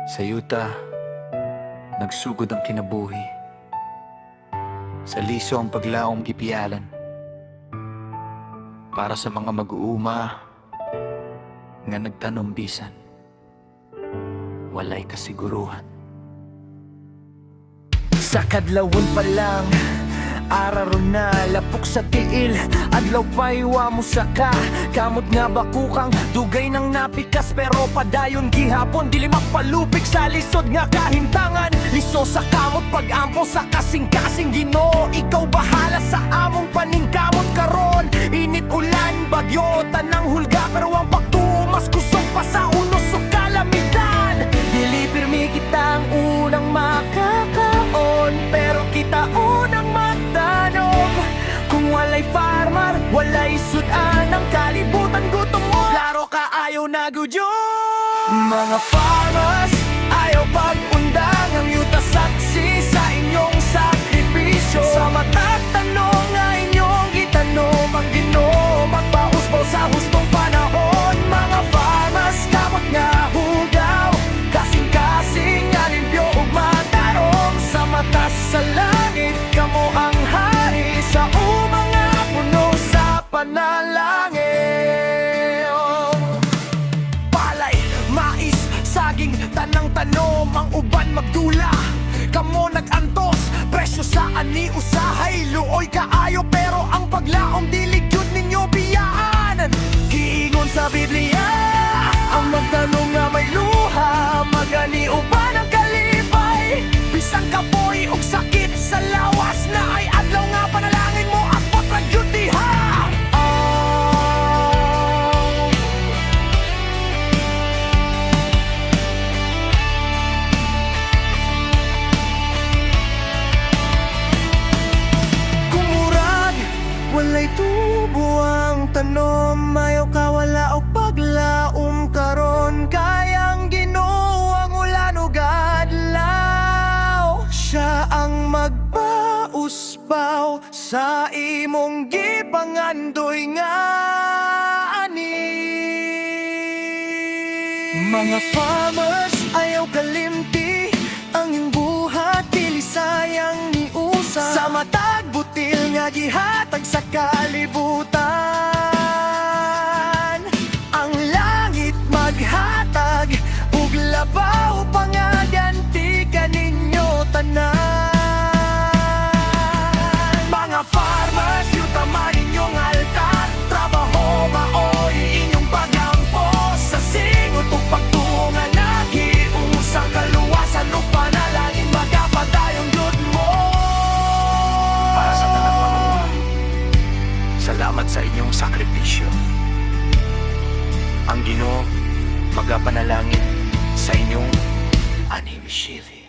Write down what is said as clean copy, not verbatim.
Sa yuta, nagsugod ang kinabuhi. Sa liso ang paglaong gipiyalan. Para sa mga mag-uuma nga nagtanom bisan, walay kasiguruhan. Sa kadlawon pa lang, araron na lapok sa tiil. Adlaw pa'y wa mo saka, kamot nga bakukang dugay ng napikas. Pero padayon gihapon, dili magpalupik sa lisod nga kahintangan. Liso sa kamot, pag-ampo sa kasing-kasing. Ginoo, ikaw bahala sa among paningkamot karon. Init, ulan, bagyo, tanang hulga, pero ang pagtuo mas kusog pa sa unos o kalamidad. Dili pirmi kita ang unang makakaon, pero kita unang magtanog. Kung walay farmer, walay sudan ang kalibutan, gutom mo. Klaro ka, ayaw na gudyon. Mga farmers, ayaw pag-undang ang yuta saksi sa inyong sakripisyo. Sa matatanong nga inyong itanom ang Ginoo, magpausbaw sa hustong panahon. Mga farmers, kamot nga hugaw, kasing-kasing nga limpyo ug matarong. Sa mata sa langit, kamo ang hari sa mga puno sa panalangin. Palay, mais, saging, tanang tanom, ang uban magdula. Kamo nag-antos, presyo sa ani usahay, luoy kaayo, pero ang paglaom dili gyud ninyo biyaan. Giingon sa Biblia, ang magtanong nga may luha, magani uban ang kalipay. Bisang kapoy og sakit sa lawas na ay adlaw nga panalangin mo at potag gyud diha. Walay tubo ang tanom, mayo ka wala o paglaom karon. Kayang Ginoo ang ulan ug adlaw, siya ang magpausbaw sa imong gipangandoy nga ani. Mga farmers, ayaw kalimti ang imbuhat, dili sayang ni usa. Sa matag butil nga gihatag sa kalibutan, ang langit maghatag ug labaw pangaganti kaninyo tanan. Mga farmers, yuta man inyong altar, trabaho maoy inyong pagampo. Sa singot ug pagtunga nagiusang kaluwasan ug panalangin magapadayon gyud mo. Para sa tanang mga salamat sa inyong sakripisyo. Ang Ginoo magapanalangin sa inyong ani. We receive it.